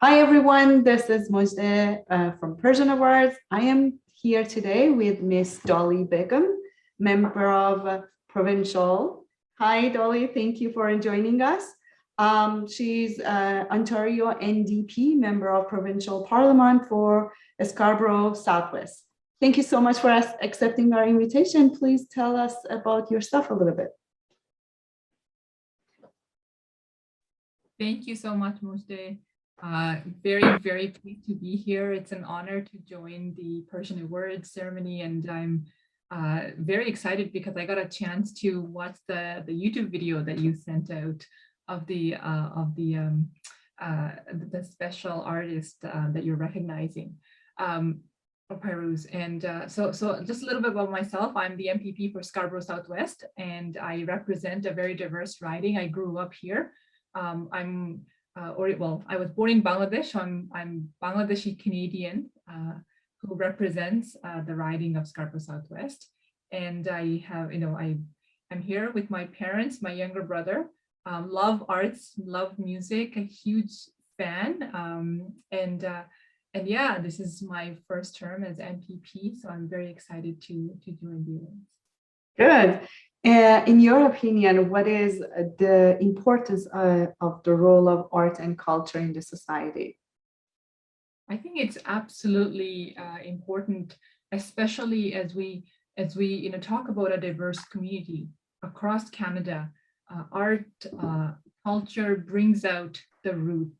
Hi everyone, this is Mojdeh from Persian Awards. I am here today with Miss Doly Begum, member of provincial. Hi Doly, thank you for joining us. She's Ontario NDP, member of provincial parliament for Scarborough Southwest. Thank you so much for accepting our invitation. Please tell us about yourself a little bit. Thank you so much, Mojdeh. Very, very pleased to be here. It's an honor to join the Persian Awards ceremony, and I'm very excited because I got a chance to watch the YouTube video that you sent out of the special artist that you're recognizing, Piruz. And so just a little bit about myself. I'm the MPP for Scarborough Southwest, and I represent a very diverse riding. I grew up here. I was born in Bangladesh. I'm Bangladeshi Canadian who represents the riding of Scarborough Southwest, and I'm here with my parents, my younger brother. Love arts, love music, a huge fan, and yeah, this is my first term as MPP, so I'm very excited to join the event. Good. In your opinion, what is the importance of the role of art and culture in the society? I think it's absolutely important, especially as we talk about a diverse community across Canada. Art, culture brings out the root,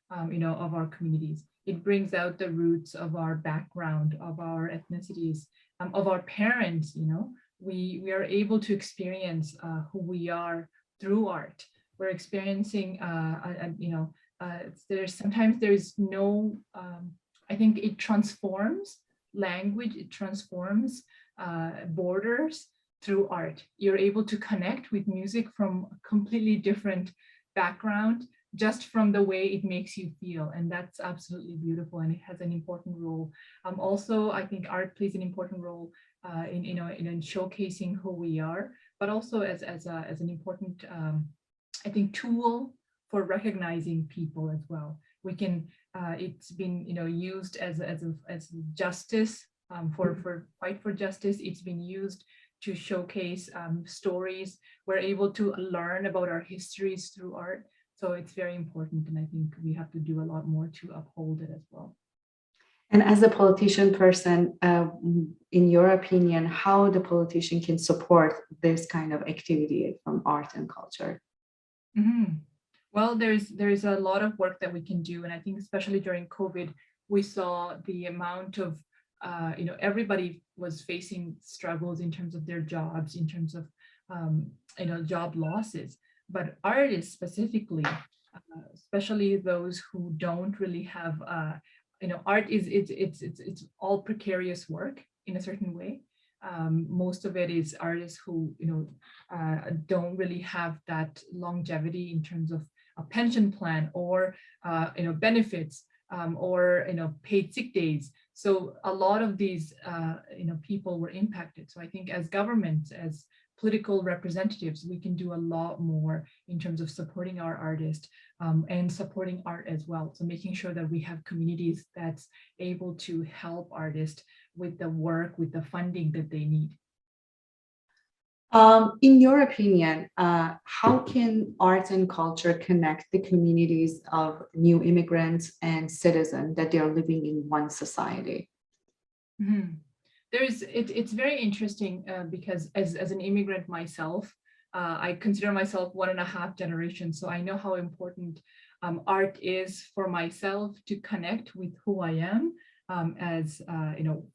of our communities. It brings out the roots of our background, of our ethnicities, of our parents. We are able to experience who we are through art. We're experiencing, there's no, I think it transforms language, it transforms borders through art. You're able to connect with music from a completely different background, just from the way it makes you feel. And that's absolutely beautiful, and it has an important role. Also, I think art plays an important role in showcasing who we are, but also as an important, I think, tool for recognizing people as well. We can, it's been, used as justice, for fight for justice. It's been used to showcase stories. We're able to learn about our histories through art. So it's very important, and I think we have to do a lot more to uphold it as well. And as a politician person, in your opinion, how the politician can support this kind of activity from art and culture? Mm-hmm. Well, there's a lot of work that we can do, and I think especially during COVID, we saw the amount of everybody was facing struggles in terms of their jobs, in terms of job losses. But artists specifically, especially those who don't really have, art it's all precarious work in a certain way. Most of it is artists who don't really have that longevity in terms of a pension plan or benefits or paid sick days. So a lot of these people were impacted. So I think as governments, as political representatives, we can do a lot more in terms of supporting our artists and supporting art as well. So making sure that we have communities that's able to help artists with the work, with the funding that they need. In your opinion, how can art and culture connect the communities of new immigrants and citizens that they are living in one society? Mm-hmm. It's very interesting because as an immigrant myself, I consider myself 1.5 generations. So I know how important art is for myself to connect with who I am as,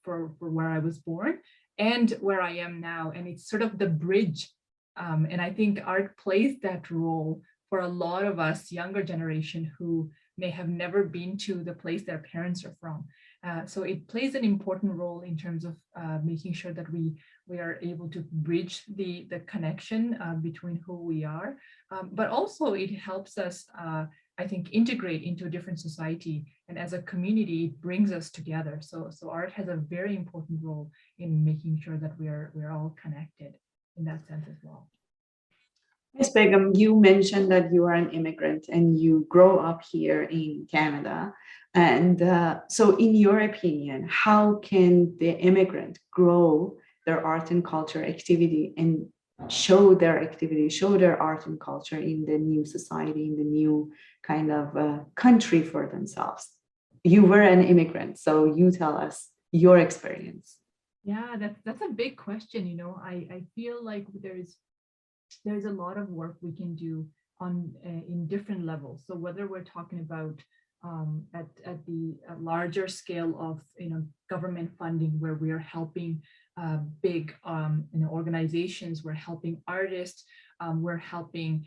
for where I was born and where I am now. And it's sort of the bridge. And I think art plays that role for a lot of us younger generation who may have never been to the place their parents are from. So it plays an important role in terms of making sure that we are able to bridge the connection between who we are, but also it helps us, I think, integrate into a different society. And as a community, it brings us together. So art has a very important role in making sure that we're all connected in that sense as well. Ms. Begum, you mentioned that you are an immigrant and you grow up here in Canada. And so in your opinion, how can the immigrant grow their art and culture activity and show their activity, show their art and culture in the new society, in the new kind of country for themselves? You were an immigrant, so you tell us your experience. Yeah, that's a big question. You know, I feel like there's a lot of work we can do on in different levels. So whether we're talking about at the larger scale of government funding, where we are helping big organizations, we're helping artists, we're helping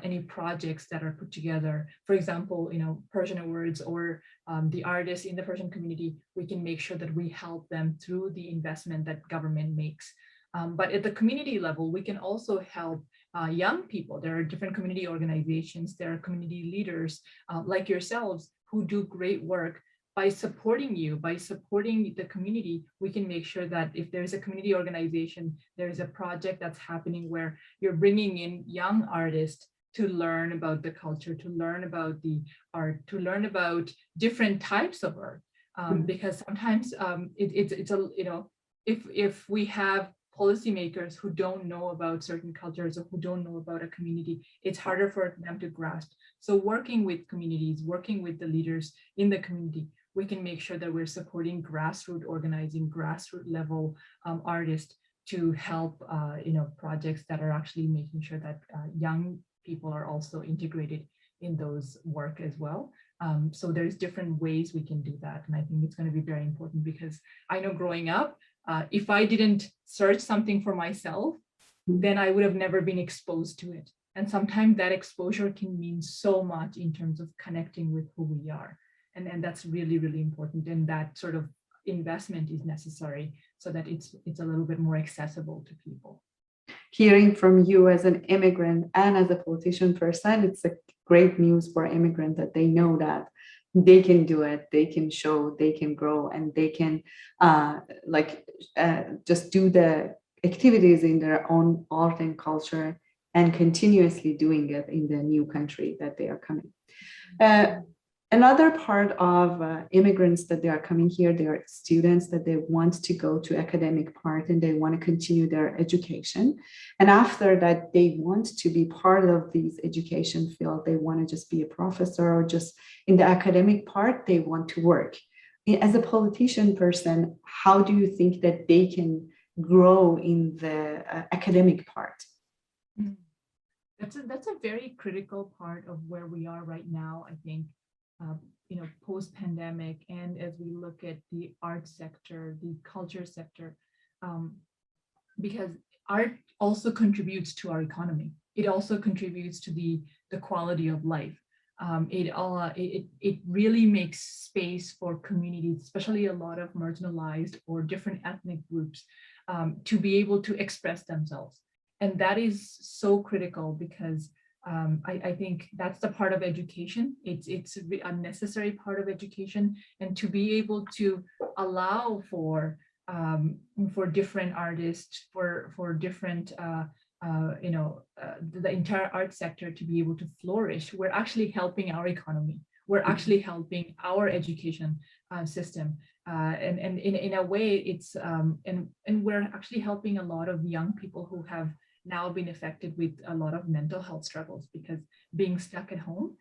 any projects that are put together. For example, Persian awards or the artists in the Persian community, we can make sure that we help them through the investment that government makes. But at the community level, we can also help young people. There are different community organizations, there are community leaders like yourselves who do great work. By supporting you, by supporting the community, we can make sure that if there's a community organization, there's a project that's happening where you're bringing in young artists to learn about the culture, to learn about the art, to learn about different types of art. Because sometimes if we have policymakers who don't know about certain cultures or who don't know about a community, it's harder for them to grasp. So working with communities, working with the leaders in the community, we can make sure that we're supporting grassroots organizing, grassroots level artists to help projects that are actually making sure that young people are also integrated in those work as well. So there's different ways we can do that. And I think it's going to be very important because I know growing up, if I didn't search something for myself, then I would have never been exposed to it. And sometimes that exposure can mean so much in terms of connecting with who we are. And that's really, really important. And that sort of investment is necessary so that it's a little bit more accessible to people. Hearing from you as an immigrant and as a politician person, it's a great news for immigrants that they know that they can do it, they can show, they can grow, and they can just do the activities in their own art and culture and continuously doing it in the new country that they are coming. Another part of immigrants that they are coming here, they are students that they want to go to academic part and they want to continue their education. And after that, they want to be part of this education field. They want to just be a professor or just in the academic part, they want to work. As a politician person, how do you think that they can grow in the academic part? That's a very critical part of where we are right now, I think. Post-pandemic, and as we look at the art sector, the culture sector, because art also contributes to our economy. It also contributes to the quality of life. It really makes space for communities, especially a lot of marginalized or different ethnic groups, to be able to express themselves. And that is so critical because I think that's the part of education. It's a necessary part of education, and to be able to allow for different artists, for different the entire art sector to be able to flourish. We're actually helping our economy. We're actually helping our education system, and in a way, it's and we're actually helping a lot of young people who have now been affected with a lot of mental health struggles, because being stuck at home,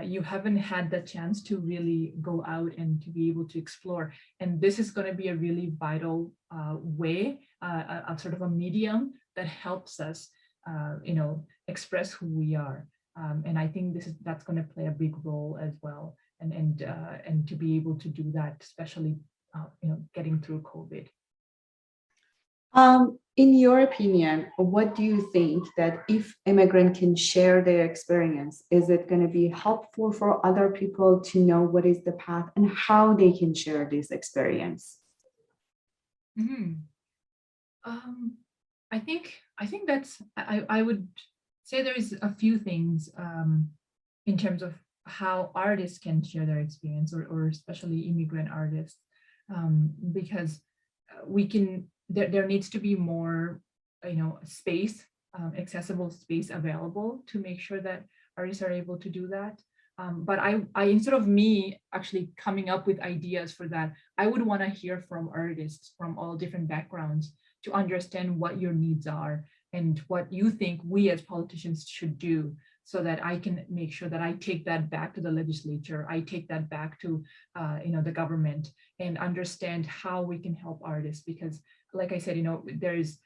you haven't had the chance to really go out and to be able to explore. And this is going to be a really vital way, a sort of a medium that helps us, express who we are. And I think that's going to play a big role as well. And to be able to do that, especially, getting through COVID. In your opinion, what do you think that if immigrants can share their experience, is it going to be helpful for other people to know what is the path and how they can share this experience? Mm-hmm. I think that's, I would say there's a few things in terms of how artists can share their experience, or especially immigrant artists, because we can. There needs to be more space, accessible space available to make sure that artists are able to do that. But I instead of me actually coming up with ideas for that, I would want to hear from artists from all different backgrounds to understand what your needs are and what you think we as politicians should do, so that I can make sure that I take that back to the legislature, I take that back to the government, and understand how we can help artists. Because like I said, there's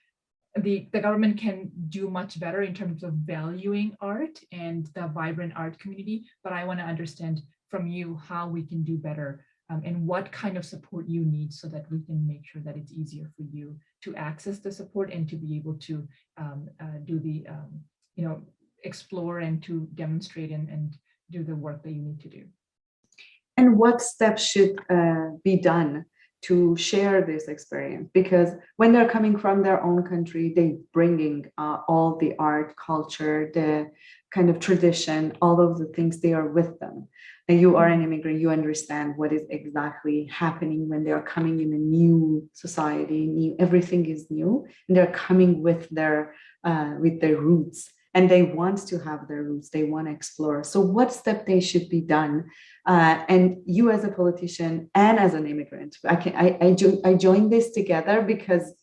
the government can do much better in terms of valuing art and the vibrant art community, but I want to understand from you how we can do better, and what kind of support you need, so that we can make sure that it's easier for you to access the support and to be able to do the, explore and to demonstrate and do the work that you need to do. And what steps should be done to share this experience? Because when they're coming from their own country, they bringing all the art, culture, the kind of tradition, all of the things they are with them. And you are an immigrant, you understand what is exactly happening when they are coming in a new society, everything is new, and they're coming with their roots. And they want to have their roots, they want to explore. So what step they should be done? And you as a politician and as an immigrant, I join this together because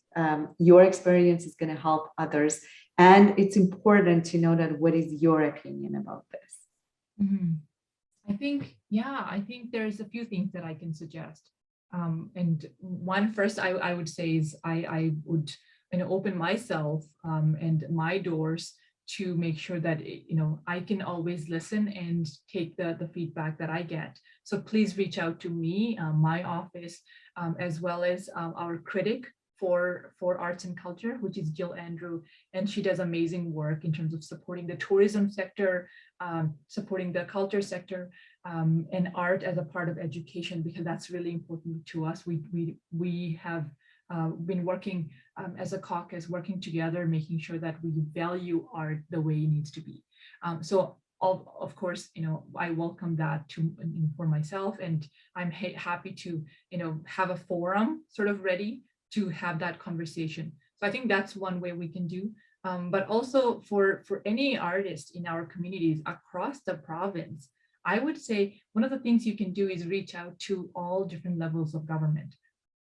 your experience is going to help others. And it's important to know that what is your opinion about this? Mm-hmm. I think there's a few things that I can suggest. And one first I would say is I would open myself and my doors to make sure that I can always listen and take the feedback that I get. So please reach out to me, my office, as well as our critic for arts and culture, which is Jill Andrew, and she does amazing work in terms of supporting the tourism sector, supporting the culture sector, and art as a part of education, because that's really important to us. We have been working as a caucus, working together, making sure that we value art the way it needs to be. So of course, I welcome that for myself, and I'm happy to, have a forum sort of ready to have that conversation. So I think that's one way we can do. But also for any artist in our communities across the province, I would say one of the things you can do is reach out to all different levels of government.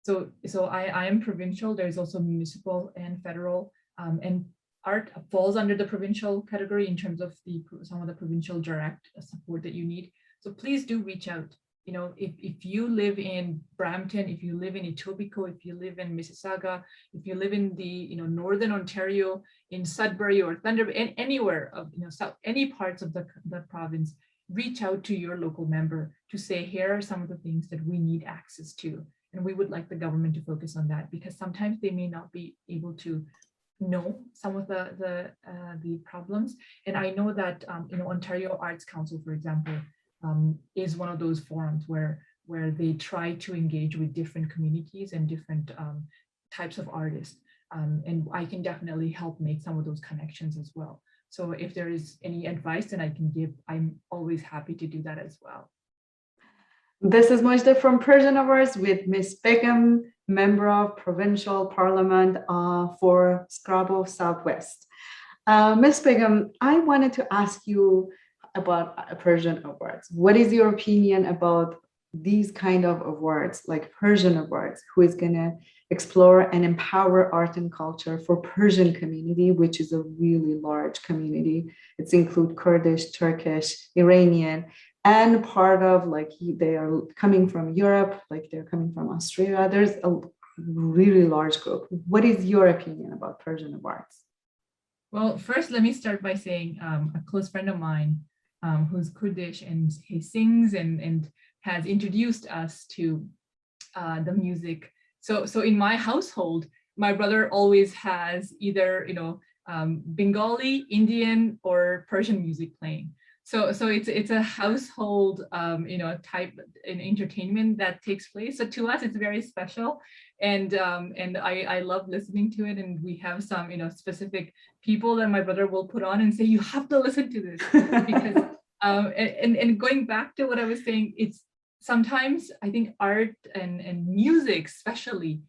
So I am provincial. There's also municipal and federal, and art falls under the provincial category in terms of some of the provincial direct support that you need. So please do reach out. If you live in Brampton, if you live in Etobicoke, if you live in Mississauga, if you live in the Northern Ontario, in Sudbury or Thunder, and anywhere of any parts of the province, reach out to your local member to say, here are some of the things that we need access to. And we would like the government to focus on that, because sometimes they may not be able to know some of the problems. And I know that Ontario Arts Council, for example, is one of those forums where they try to engage with different communities and different types of artists. And I can definitely help make some of those connections as well. So if there is any advice that I can give, I'm always happy to do that as well. This is Mojdeh from Persian Awards with Miss Begum, member of Provincial Parliament for Scarborough Southwest. Miss Begum, I wanted to ask you about Persian Awards. What is your opinion about these kind of awards, like Persian Awards, who is going to explore and empower art and culture for Persian community, which is a really large community. It's include Kurdish, Turkish, Iranian, and part of they are coming from Europe, like they're coming from Australia. There's a really large group. What is your opinion about Persian Awards? Well, first, let me start by saying a close friend of mine who's Kurdish, and he sings and has introduced us to the music. So in my household, my brother always has either Bengali, Indian, or Persian music playing. So it's a household type in entertainment that takes place. So to us, it's very special, and I love listening to it. And we have some specific people that my brother will put on and say, you have to listen to this, because and going back to what I was saying, it's sometimes I think art and music especially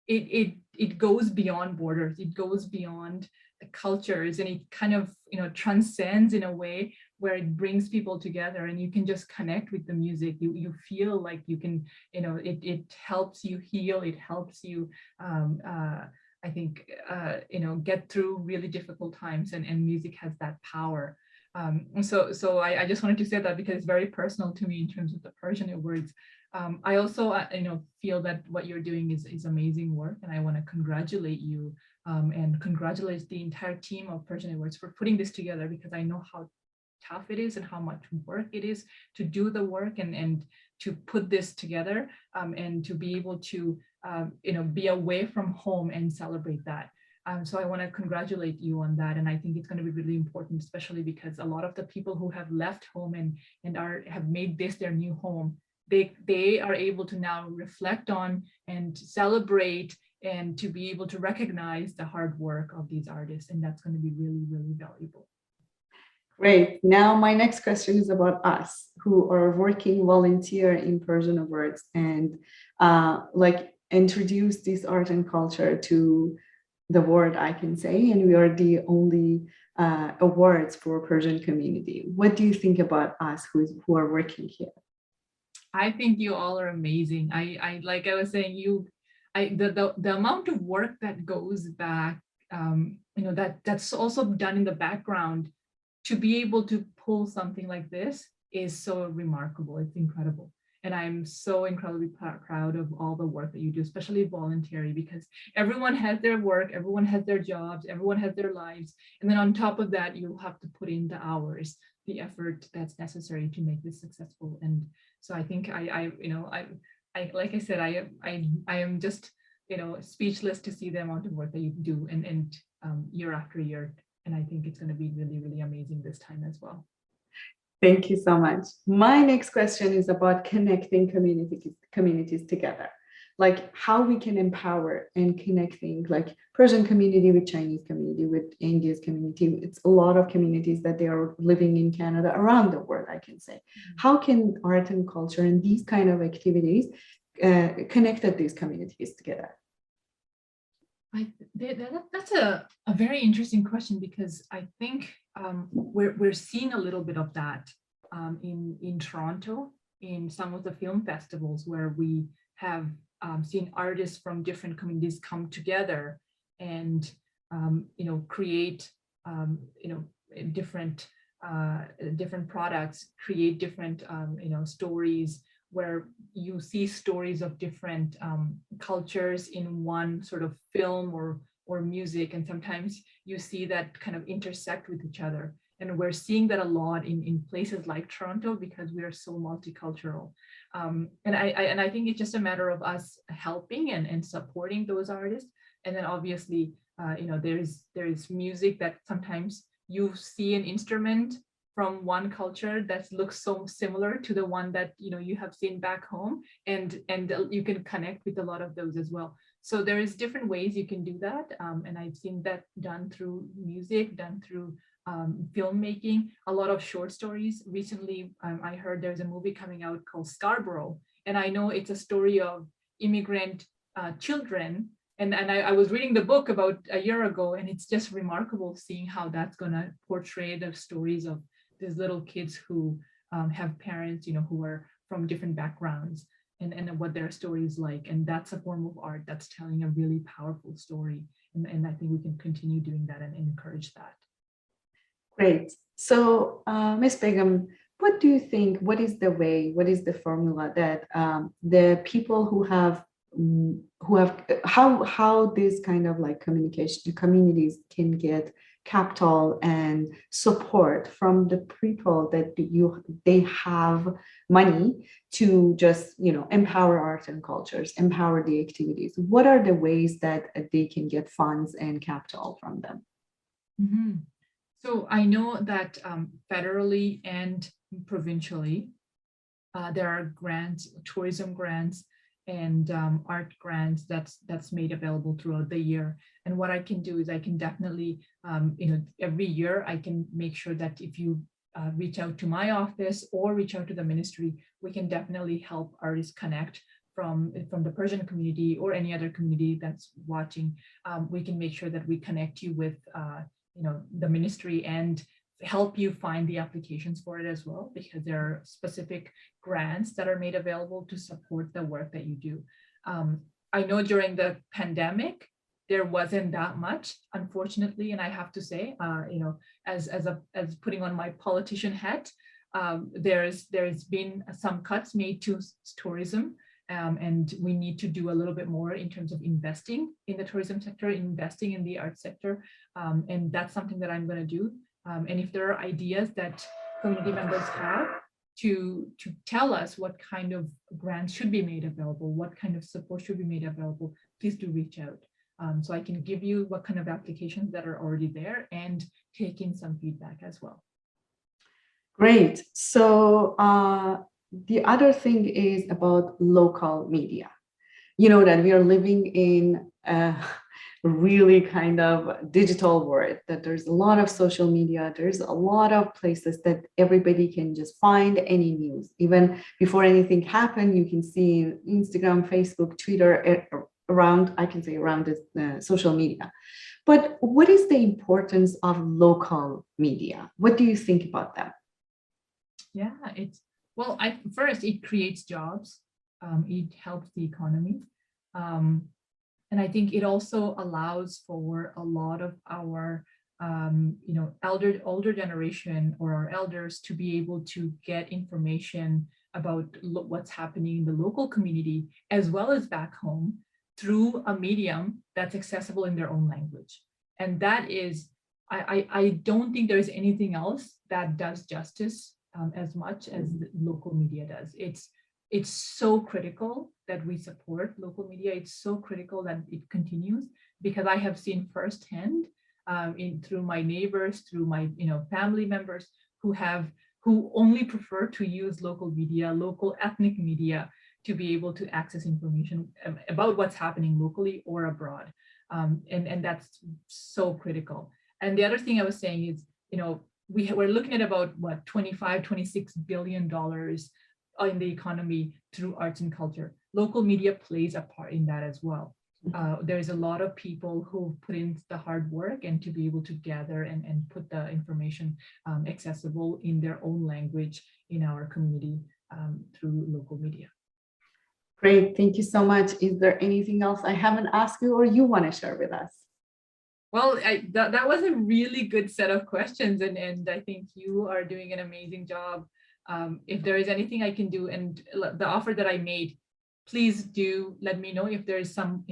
it goes beyond borders. It goes beyond the cultures, and it kind of, you know, transcends in a way where it brings people together, and you can just connect with the music. You feel like you can, you know, it helps you heal. It helps you, I think, you know, get through really difficult times, and music has that power. So I just wanted to say that because it's very personal to me in terms of the Persian Awards. I also, you know, feel that what you're doing is amazing work, and I want to congratulate you and congratulate the entire team of Persian Awards for putting this together, because I know how tough it is and how much work it is to do the work and to put this together and to be able to, you know, be away from home and celebrate that. So I want to congratulate you on that, and I think it's going to be really important, especially because a lot of the people who have left home and have made this their new home, they are able to now reflect on and celebrate and to be able to recognize the hard work of these artists, and that's going to be really, really valuable. Great. Now my next question is about us who are working volunteer in Persian Awards and like introduce this art and culture to the world, I can say, and we are the only awards for Persian community. What do you think about us who are working here? I think you all are amazing. I like I was saying, the amount of work that goes back, you know, that's also done in the background to be able to pull something like this is so remarkable. It's incredible. And I'm so incredibly proud of all the work that you do, especially voluntary, because everyone has their work, everyone has their jobs, everyone has their lives. And then on top of that, you have to put in the hours, the effort that's necessary to make this successful. And so I think I like I said, I am just, you know, speechless to see the amount of work that you do and year after year. And I think it's going to be really, really amazing this time as well. Thank you so much. My next question is about connecting communities together, like how we can empower and connecting like Persian community with Chinese community, with Indian community. It's a lot of communities that they are living in Canada, around the world, I can say. How can art and culture and these kind of activities connect these communities together? That's a very interesting question, because I think we're seeing a little bit of that in Toronto, in some of the film festivals where we have seen artists from different communities come together and you know, create you know, different products, create different you know, stories, where you see stories of different cultures in one sort of film or music, and sometimes you see that kind of intersect with each other. And we're seeing that a lot in places like Toronto, because we are so multicultural. And I think it's just a matter of us helping and supporting those artists. And then obviously, you know, there's music that sometimes you see an instrument from one culture that looks so similar to the one that, you know, you have seen back home, and you can connect with a lot of those as well. So there is different ways you can do that, and I've seen that done through music, done through filmmaking, a lot of short stories. Recently, I heard there's a movie coming out called Scarborough, and I know it's a story of immigrant children. And I was reading the book about a year ago, and it's just remarkable seeing how that's going to portray the stories of these little kids who have parents, you know, who are from different backgrounds, and what their story is like. And that's a form of art that's telling a really powerful story. And I think we can continue doing that and encourage that. Great. So, Ms. Begum, what do you think, what is the formula that the people who have how this kind of like communities can get capital and support from the people that they have money to just, you know, empower art and cultures, empower the activities? What are the ways that they can get funds and capital from them? Mm-hmm. So I know that federally and provincially, there are grants, tourism grants, and art grants that's made available throughout the year. And what I can do is I can definitely, you know, every year I can make sure that if you reach out to my office or reach out to the ministry, we can definitely help artists connect from the Persian community or any other community that's watching, we can make sure that we connect you with the ministry and help you find the applications for it as well, because there are specific grants that are made available to support the work that you do. I know during the pandemic, there wasn't that much, unfortunately, and I have to say, as putting on my politician hat, there's been some cuts made to tourism, and we need to do a little bit more in terms of investing in the tourism sector, investing in the art sector, and that's something that I'm going to do. And if there are ideas that community members have to tell us what kind of grants should be made available, what kind of support should be made available, please do reach out. So I can give you what kind of applications that are already there and take in some feedback as well. Great. So the other thing is about local media. You know that we are living in a really kind of digital world, that there's a lot of social media, there's a lot of places that everybody can just find any news. Even before anything happened, you can see Instagram, Facebook, Twitter, around this social media. But what is the importance of local media? What do you think about that? Yeah, first it creates jobs. It helps the economy. And I think it also allows for a lot of our older generation or our elders to be able to get information about what's happening in the local community as well as back home through a medium that's accessible in their own language. And that is, I don't think there's anything else that does justice as much as the local media does. It's so critical that we support local media. It's so critical that it continues, because I have seen firsthand through my neighbors, through my family members who only prefer to use local media, local ethnic media, to be able to access information about what's happening locally or abroad. And that's so critical. And the other thing I was saying is, we're looking at about $26 billion in the economy through arts and culture. Local media plays a part in that as well. There's a lot of people who put in the hard work and to be able to gather and put the information accessible in their own language in our community through local media. Great, thank you so much. Is there anything else I haven't asked you or you want to share with us? Well, that was a really good set of questions, and I think you are doing an amazing job. If there is anything I can do, and the offer that I made, please do let me know if there is some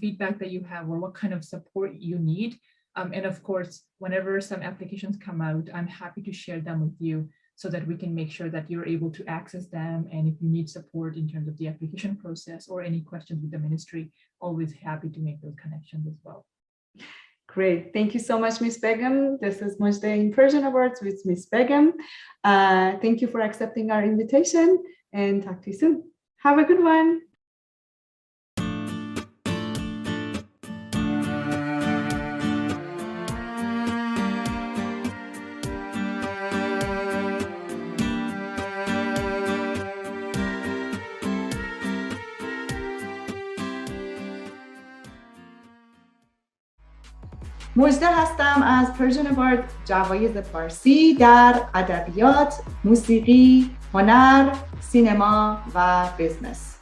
feedback that you have or what kind of support you need. And of course, whenever some applications come out, I'm happy to share them with you so that we can make sure that you're able to access them. And if you need support in terms of the application process or any questions with the ministry, always happy to make those connections as well. Great. Thank you so much, Ms. Begum. This is Mojdeh in Persian Awards with Ms. Begum. Thank you for accepting our invitation, and talk to you soon. Have a good one. مژده هستم از پرژن اوارد، جوایز پارسی در ادبیات، موسیقی، هنر، سینما و بیزنس.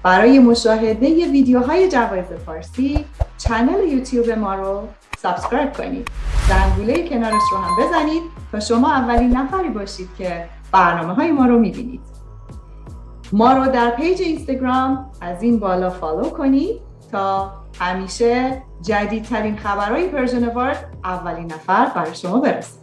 برای مشاهده ویدیوهای جوایز پارسی، کانال یوتیوب ما رو سابسکرایب کنید. زنگوله کنارش رو هم بزنید تا شما اولین نفری باشید که برنامه‌های ما رو می‌بینید. ما رو در پیج اینستاگرام از این بالا فالو کنید تا همیشه جدیدترین خبرهای پرژن اوارد اولین نفر برای شما برسه.